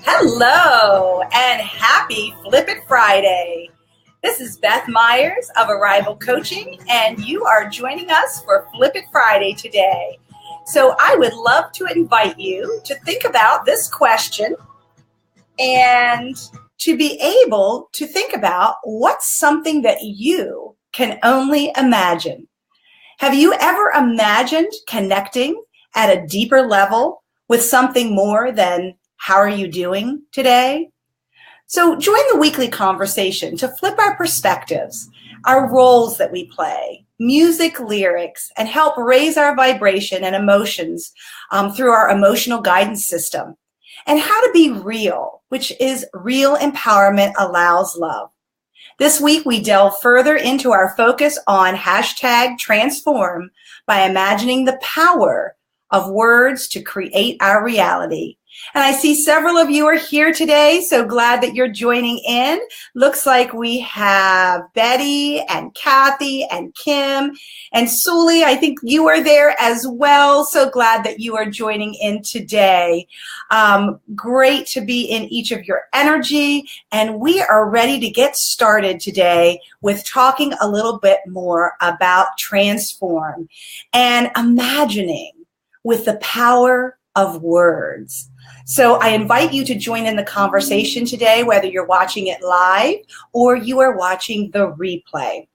Hello and happy Flip It Friday. This is Beth Myers of Arrival Coaching, and you are joining us for Flip It Friday today. So I would love to invite you to think about this question and to be able to think about what's something that you can only imagine. Have you ever imagined connecting at a deeper level with something more than how are you doing today? So join the weekly conversation to flip our perspectives, our roles that we play, music, lyrics, and help raise our vibration and emotions through our emotional guidance system. And how to be real, which is real empowerment allows love. This week, we delve further into our focus on #transform by imagining the power of words to create our reality. And I see several of you are here today, so glad that you're joining in. Looks like we have Betty and Kathy and Kim and Suli. I think you are there as well. So glad that you are joining in today. Great to be in each of your energy. And we are ready to get started today with talking a little bit more about transform and imagining with the power of words. So I invite you to join in the conversation today, whether you're watching it live or you are watching the replay.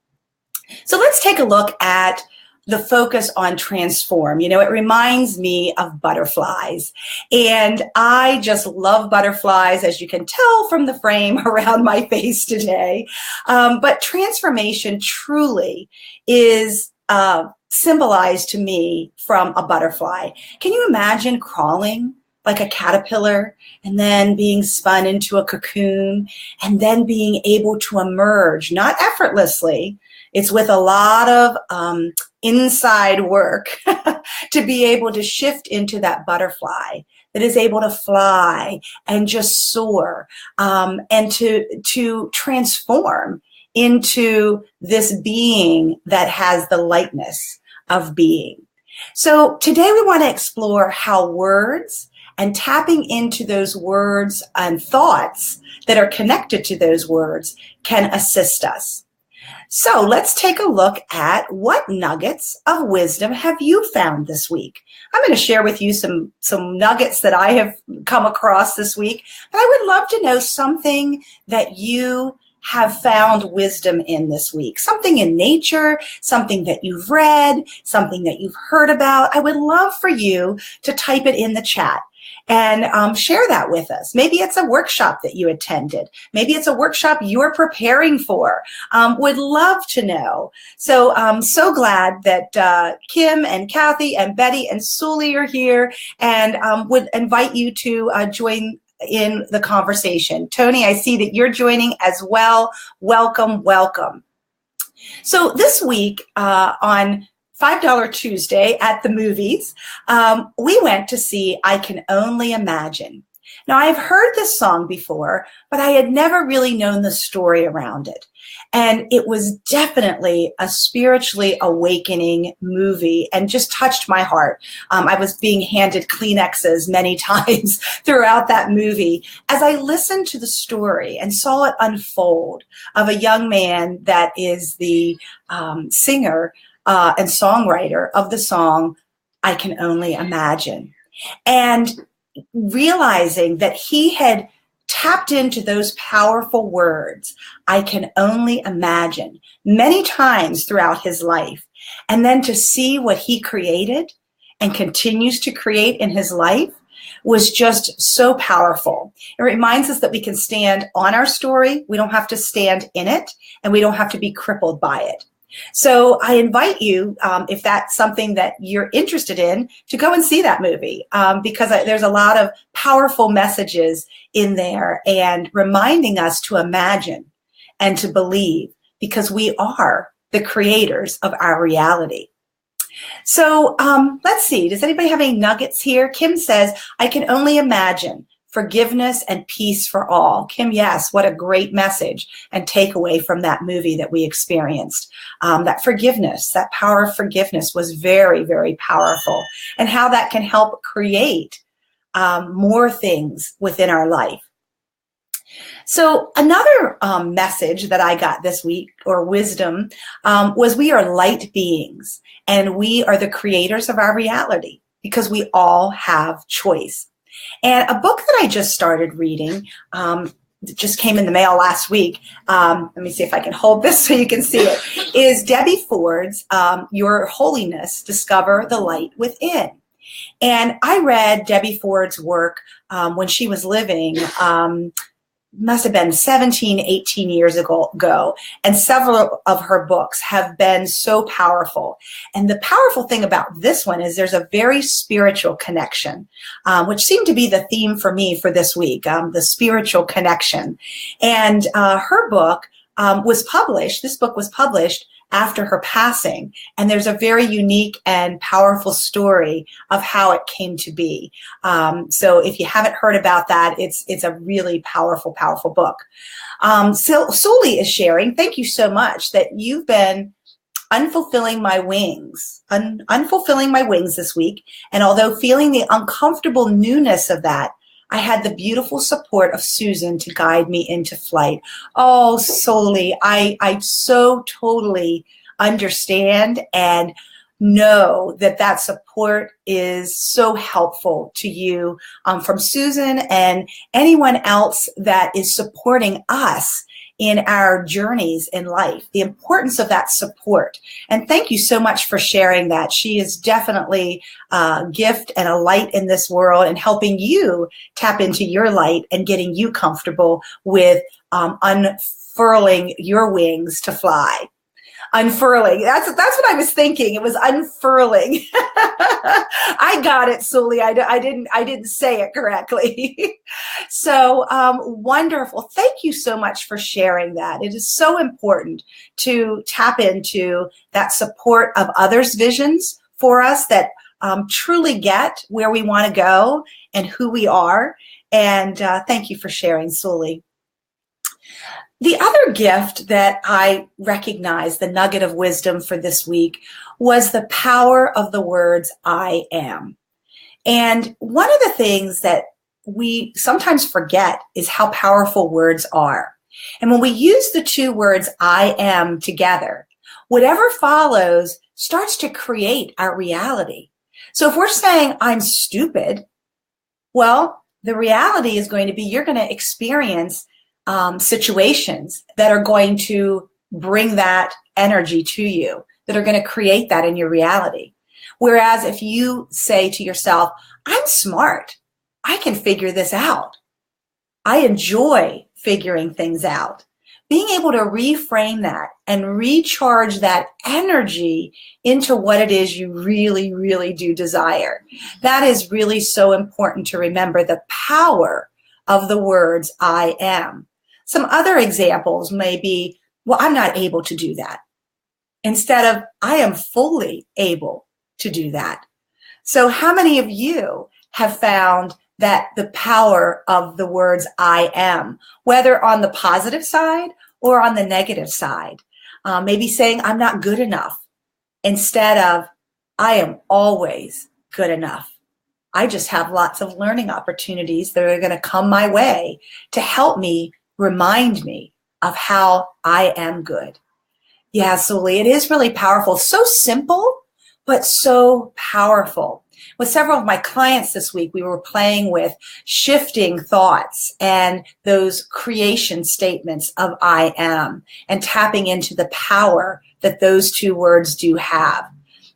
So let's take a look at the focus on transform. You know, it reminds me of butterflies, and I just love butterflies, as you can tell from the frame around my face today. But transformation truly is symbolized to me from a butterfly. Can you imagine crawling like a caterpillar and then being spun into a cocoon and then being able to emerge, not effortlessly, it's with a lot of inside work to be able to shift into that butterfly that is able to fly and just soar and to transform into this being that has the lightness of being. So today we want to explore how words and tapping into those words and thoughts that are connected to those words can assist us. So let's take a look at what nuggets of wisdom have you found this week. I'm going to share with you some nuggets that I have come across this week, but I would love to know something that you have found wisdom in this week, something in nature, something that you've read, something that you've heard about. I would love for you to type it in the chat and share that with us. Maybe it's a workshop that you attended. Maybe it's a workshop you're preparing for. Would love to know. So I'm so glad that Kim and Kathy and Betty and Suli are here, and would invite you to join in the conversation. Tony, I see that you're joining as well. Welcome, welcome. So this week on $5 Tuesday at the movies, we went to see I Can Only Imagine. Now, I've heard this song before, but I had never really known the story around it. And it was definitely a spiritually awakening movie and just touched my heart. I was being handed Kleenexes many times throughout that movie as I listened to the story and saw it unfold of a young man that is the singer and songwriter of the song, I Can Only Imagine. And realizing that he had tapped into those powerful words, I can only imagine, many times throughout his life. And then to see what he created and continues to create in his life was just so powerful. It reminds us that we can stand on our story. We don't have to stand in it, and we don't have to be crippled by it. So I invite you, if that's something that you're interested in, to go and see that movie because there's a lot of powerful messages in there and reminding us to imagine and to believe because we are the creators of our reality. So let's see. Does anybody have any nuggets here? Kim says, I can only imagine. Forgiveness and peace for all. Kim, yes, what a great message and takeaway from that movie that we experienced. That forgiveness, that power of forgiveness was very, very powerful, and how that can help create more things within our life. So another message that I got this week, or wisdom, was we are light beings and we are the creators of our reality because we all have choice. And a book that I just started reading, it just came in the mail last week. Let me see if I can hold this so you can see it, is Debbie Ford's Your Holiness, Discover the Light Within. And I read Debbie Ford's work when she was living, must have been 17, 18 years ago. And several of her books have been so powerful. And the powerful thing about this one is there's a very spiritual connection, which seemed to be the theme for me for this week, the spiritual connection. And her book was published, this book was published after her passing. And there's a very unique and powerful story of how it came to be. So if you haven't heard about that, it's a really powerful, powerful book. So Suli is sharing, thank you so much that you've been unfulfilling my wings this week. And although feeling the uncomfortable newness of that, I had the beautiful support of Susan to guide me into flight. Oh, Soli, I so totally understand and know that support is so helpful to you from Susan and anyone else that is supporting us in our journeys in life, the importance of that support. And thank you so much for sharing that. She is definitely a gift and a light in this world and helping you tap into your light and getting you comfortable with unfurling your wings to fly. Unfurling. That's what I was thinking. It was unfurling. I got it, Suli. I didn't say it correctly. So wonderful. Thank you so much for sharing that. It is so important to tap into that support of others' visions for us that truly get where we want to go and who we are. And thank you for sharing, Suli. The other gift that I recognized, the nugget of wisdom for this week, was the power of the words I am. And one of the things that we sometimes forget is how powerful words are. And when we use the two words I am together, whatever follows starts to create our reality. So if we're saying I'm stupid, well, the reality is going to be you're going to experience situations that are going to bring that energy to you, that are going to create that in your reality. Whereas if you say to yourself, I'm smart, I can figure this out. I enjoy figuring things out. Being able to reframe that and recharge that energy into what it is you really, really do desire. That is really so important to remember, the power of the words I am. Some other examples may be, well, I'm not able to do that, instead of I am fully able to do that. So how many of you have found that the power of the words I am, whether on the positive side or on the negative side, maybe saying I'm not good enough instead of I am always good enough. I just have lots of learning opportunities that are going to come my way to help me remind me of how I am good. Yeah, Suli, it is really powerful. So simple, but so powerful. With several of my clients this week, we were playing with shifting thoughts and those creation statements of I am and tapping into the power that those two words do have.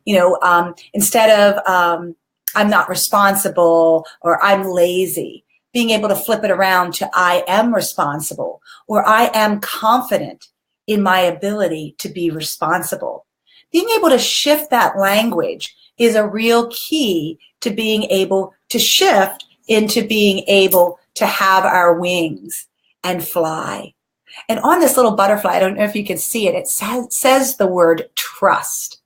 You know, instead of I'm not responsible or I'm lazy, being able to flip it around to I am responsible or I am confident in my ability to be responsible. Being able to shift that language is a real key to being able to shift into being able to have our wings and fly. And on this little butterfly, I don't know if you can see it, it says the word trust.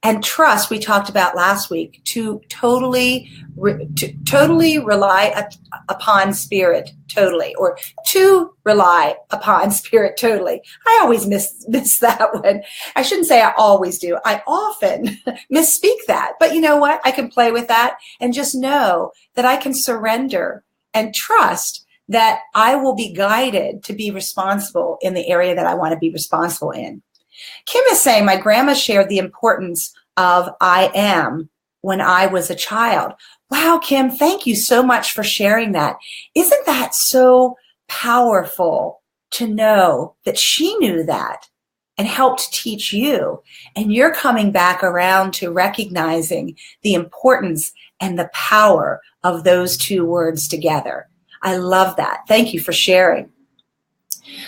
And trust, we talked about last week, to totally rely upon spirit totally, or to rely upon spirit totally. I always miss that one. I shouldn't say I always do. I often misspeak that. But you know what? I can play with that and just know that I can surrender and trust that I will be guided to be responsible in the area that I want to be responsible in. Kim is saying, my grandma shared the importance of I am when I was a child. Wow, Kim, thank you so much for sharing that. Isn't that so powerful to know that she knew that and helped teach you? And you're coming back around to recognizing the importance and the power of those two words together. I love that. Thank you for sharing.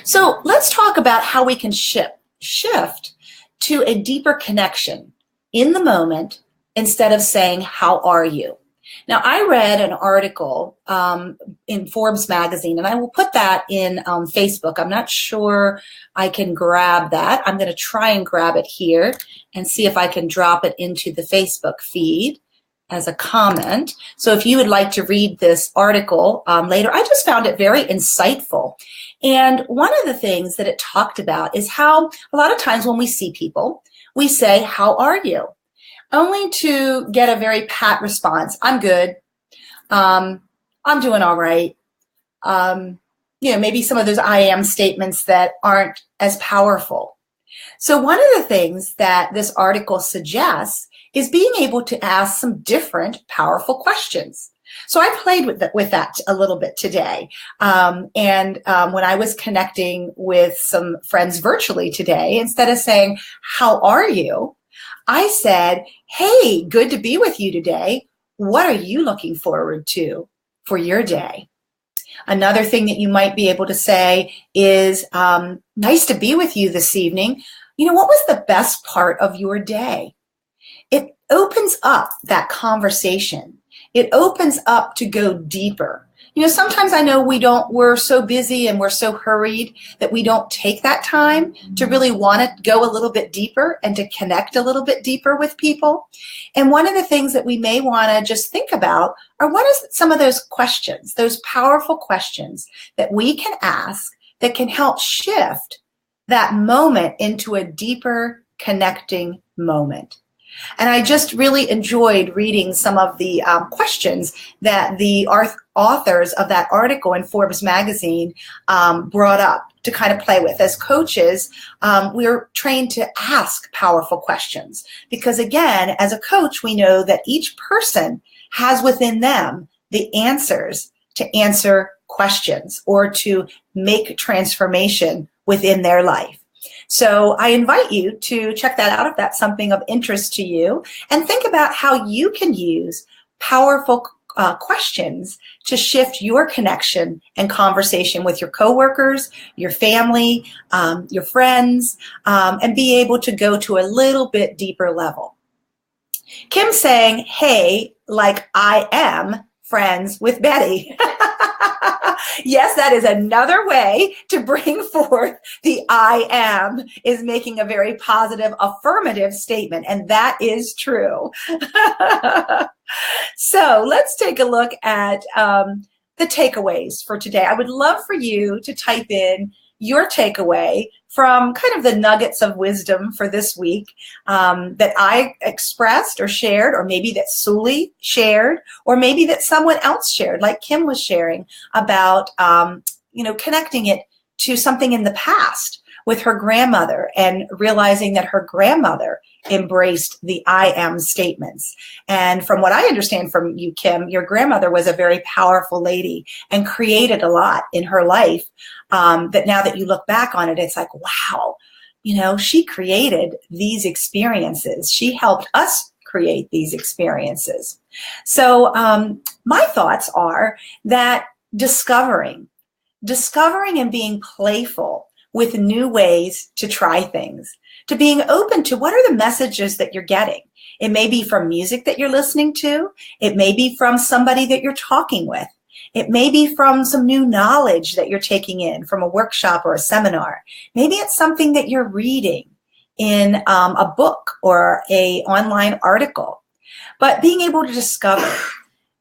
So let's talk about how we can shift to a deeper connection in the moment instead of saying, how are you? Now, I read an article in Forbes magazine, and I will put that in Facebook. I'm not sure I can grab that. I'm going to try and grab it here and see if I can drop it into the Facebook feed as a comment. So if you would like to read this article later, I just found it very insightful. And one of the things that it talked about is how a lot of times when we see people, we say, how are you? Only to get a very pat response. I'm good. I'm doing all right. Maybe some of those I am statements that aren't as powerful. So one of the things that this article suggests is being able to ask some different powerful questions. So I played with that a little bit today. And when I was connecting with some friends virtually today, instead of saying, how are you? I said, hey, good to be with you today. What are you looking forward to for your day? Another thing that you might be able to say is, nice to be with you this evening. What was the best part of your day? It opens up that conversation. It opens up to go deeper. Sometimes I know we're so busy and we're so hurried that we don't take that time to really want to go a little bit deeper and to connect a little bit deeper with people. And one of the things that we may want to just think about are what is some of those questions, those powerful questions that we can ask that can help shift that moment into a deeper connecting moment. And I just really enjoyed reading some of the questions that the authors of that article in Forbes magazine brought up to kind of play with. As coaches, we're trained to ask powerful questions because, again, as a coach, we know that each person has within them the answers to answer questions or to make transformation within their life. So I invite you to check that out if that's something of interest to you, and think about how you can use powerful questions to shift your connection and conversation with your coworkers, your family, your friends, and be able to go to a little bit deeper level. Kim saying, hey, like I am friends with Betty. Yes, that is another way to bring forth the I am, is making a very positive, affirmative statement. And that is true. So let's take a look at the takeaways for today. I would love for you to type in your takeaway from kind of the nuggets of wisdom for this week that I expressed or shared, or maybe that Suli shared, or maybe that someone else shared, like Kim was sharing about, connecting it to something in the past with her grandmother and realizing that her grandmother embraced the I am statements. And from what I understand from you, Kim, your grandmother was a very powerful lady and created a lot in her life. That now that you look back on it, it's like, wow, she created these experiences. She helped us create these experiences. So my thoughts are that discovering and being playful with new ways to try things, to being open to what are the messages that you're getting. It may be from music that you're listening to. It may be from somebody that you're talking with. It may be from some new knowledge that you're taking in from a workshop or a seminar. Maybe it's something that you're reading in a book or a online article, but being able to discover,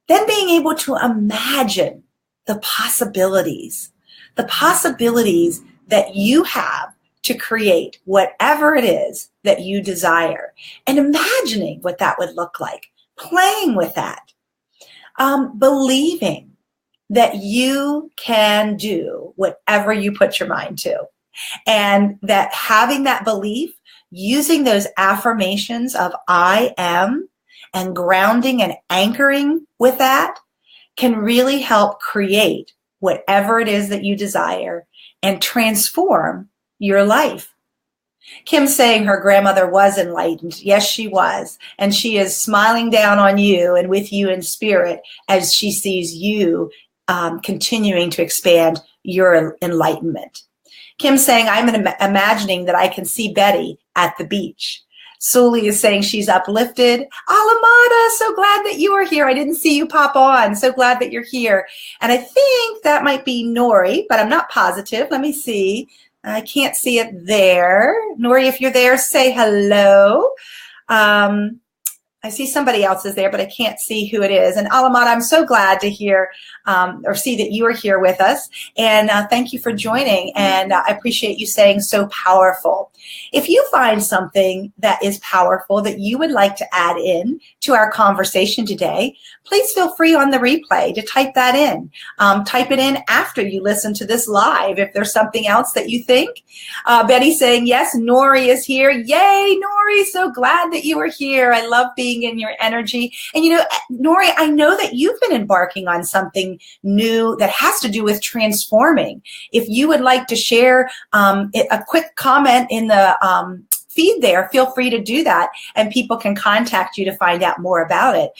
then being able to imagine the possibilities that you have to create whatever it is that you desire, and imagining what that would look like, playing with that, believing that you can do whatever you put your mind to, and that having that belief, using those affirmations of I am, and grounding and anchoring with that, can really help create whatever it is that you desire and transform your life. Kim's saying her grandmother was enlightened. Yes, she was. And she is smiling down on you and with you in spirit as she sees you continuing to expand your enlightenment. Kim's saying, I'm imagining that I can see Betty at the beach. Suli is saying she's uplifted. Alamada, so glad that you are here. I didn't see you pop on. So glad that you're here. And I think that might be Nori, but I'm not positive. Let me see. I can't see it there. Nori, if you're there, say hello. I see somebody else is there, but I can't see who it is. And Alamada, I'm so glad to hear or see that you are here with us. And thank you for joining. And I appreciate you saying so powerful. If you find something that is powerful that you would like to add in to our conversation today, please feel free on the replay to type that in. Type it in after you listen to this live if there's something else that you think. Betty saying, yes, Nori is here. Yay, Nori, so glad that you are here. I love being in your energy. And you know, Nori, I know that you've been embarking on something new that has to do with transforming. If you would like to share a quick comment in the feed there, feel free to do that, and people can contact you to find out more about it,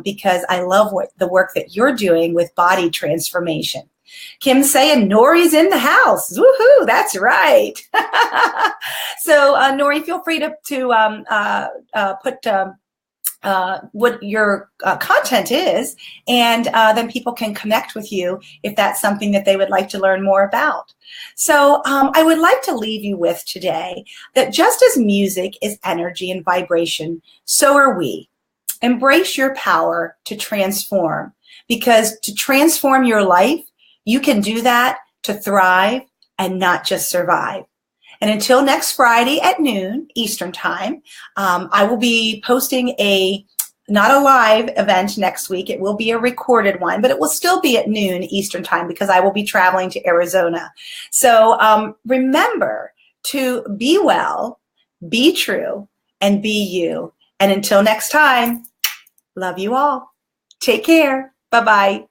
because I love the work that you're doing with body transformation. Kim's saying Nori's in the house. Woohoo, that's right. So Nori, feel free to put what your content is, and then people can connect with you if that's something that they would like to learn more about. So I would like to leave you with today that just as music is energy and vibration, so are we. Embrace your power to transform, because to transform your life, you can do that to thrive and not just survive. And until next Friday at noon Eastern time, I will be posting not a live event next week. It will be a recorded one, but it will still be at noon Eastern time because I will be traveling to Arizona. So remember to be well, be true, and be you. And until next time, love you all. Take care. Bye-bye.